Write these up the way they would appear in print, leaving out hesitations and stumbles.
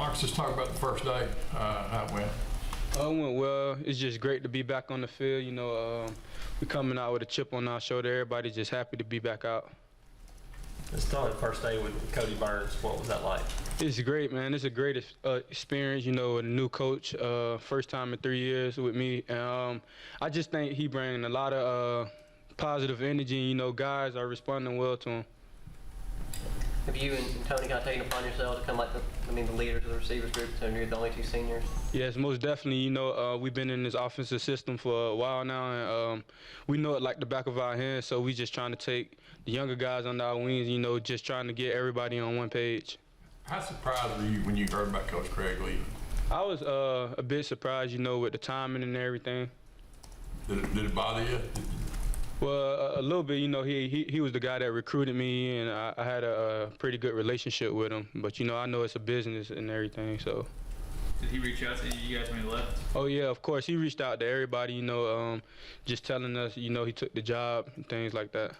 Marcus, just talk about the first day, how it went. It went well. It's just great to be back on the field. You know, we're coming out with a chip on our shoulder. Everybody's just happy to be back out. Let's start the first day with Cody Burns. What was that like? It's great, man. It's a great experience, you know, with a new coach. First time in 3 years with me. And I just think he brings a lot of positive energy. You know, guys are responding well to him. Have you and Tony kind of taken upon yourselves to become like the leaders of the receivers group, so you're the only two seniors? Yes, most definitely. You know, we've been in this offensive system for a while now, and we know it like the back of our hands, so we just trying to take the younger guys under our wings, you know, just trying to get everybody on one page. How surprised were you when you heard about Coach Craig leaving? I was a bit surprised, you know, with the timing and everything. Did it bother you? Well, a little bit, you know, he was the guy that recruited me, and I had a pretty good relationship with him. But, you know, I know it's a business and everything, so. Did he reach out to you guys when he left? Oh, yeah, of course. He reached out to everybody, you know, just telling us, you know, he took the job and things like that.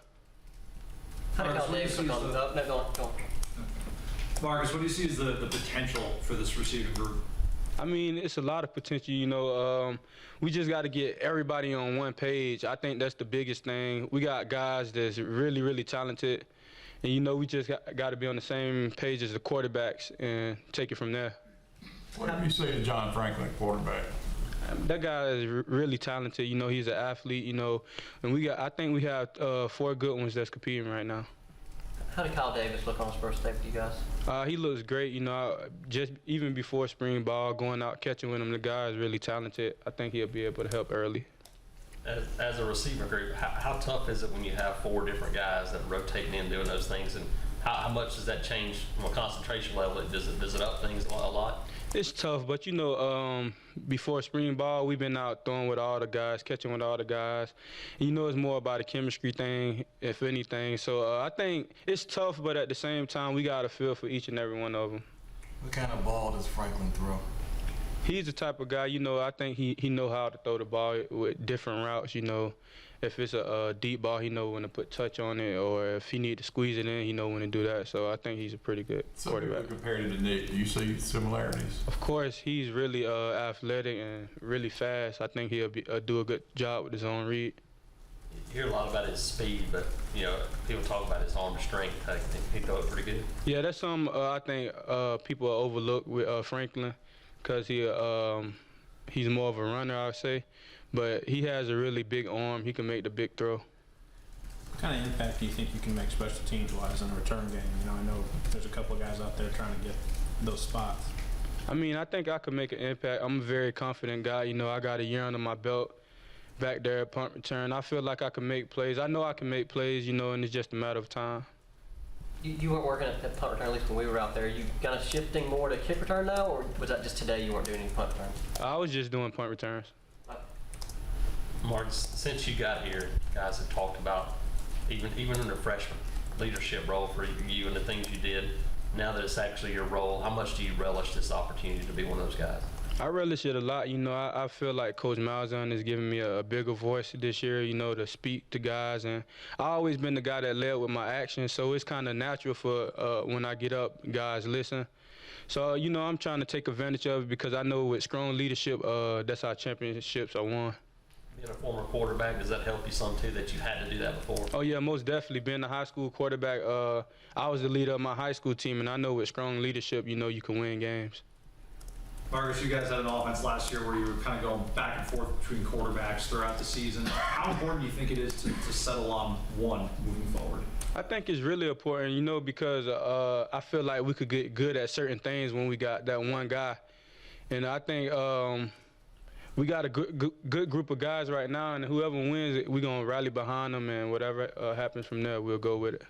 How did Kyle Davis look on? No, go on. Marcus, what do you see as the potential for this receiving group? I mean, it's a lot of potential, you know. We just got to get everybody on one page. I think that's the biggest thing. We got guys that's really, really talented. And, you know, we just got to be on the same page as the quarterbacks and take it from there. What do you say to John Franklin, quarterback? That guy is really talented. You know, he's an athlete, you know. And I think we have 4 good ones that's competing right now. How did Kyle Davis look on his first day with you guys? He looks great, you know. Just even before spring ball, going out catching with him, the guy is really talented. I think he'll be able to help early. As a receiver group, how tough is it when you have 4 different guys that are rotating in doing those things, and how much does that change from a concentration level? Does it up things a lot? It's tough, but you know, before spring ball, we've been out throwing with all the guys, catching with all the guys. And you know, it's more about a chemistry thing, if anything. So I think it's tough, but at the same time, we got a feel for each and every one of them. What kind of ball does Franklin throw? He's the type of guy, you know, I think he know how to throw the ball with different routes, you know. If it's a deep ball, he know when to put touch on it, or if he need to squeeze it in, he know when to do that. So I think he's a pretty good quarterback. Compared to Nick, do you see similarities? Of course, he's really athletic and really fast. I think he'll do a good job with his own read. You hear a lot about his speed, but, you know, people talk about his arm strength. I think he throw it pretty good. Yeah, that's something I think people overlook with Franklin, because he's more of a runner, I would say. But he has a really big arm. He can make the big throw. What kind of impact do you think you can make special teams-wise in a return game? You know, I know there's a couple of guys out there trying to get those spots. I mean, I think I could make an impact. I'm a very confident guy. You know, I got a year under my belt back there at punt return. I feel like I can make plays. I know I can make plays, you know, and it's just a matter of time. You weren't working at punt return, at least when we were out there. You kind of shifting more to kick return now, or was that just today you weren't doing any punt returns? I was just doing punt returns. Mark, since you got here, guys have talked about, even in the freshman leadership role for you and the things you did, now that it's actually your role, how much do you relish this opportunity to be one of those guys? I relish it a lot. You know, I feel like Coach Malzahn is giving me a bigger voice this year, you know, to speak to guys. And I've always been the guy that led with my actions, so it's kind of natural for when I get up, guys listen. So, you know, I'm trying to take advantage of it, because I know with strong leadership, that's how championships are won. Being a former quarterback, does that help you some too, that you had to do that before? Oh yeah, most definitely. Being a high school quarterback, I was the leader of my high school team, and I know with strong leadership, you know, you can win games. Marcus, you guys had an offense last year where you were kind of going back and forth between quarterbacks throughout the season. How important do you think it is to settle on one moving forward? I think it's really important, you know, because I feel like we could get good at certain things when we got that one guy. And I think we got a good group of guys right now, and whoever wins it, we're going to rally behind them, and whatever happens from there, we'll go with it.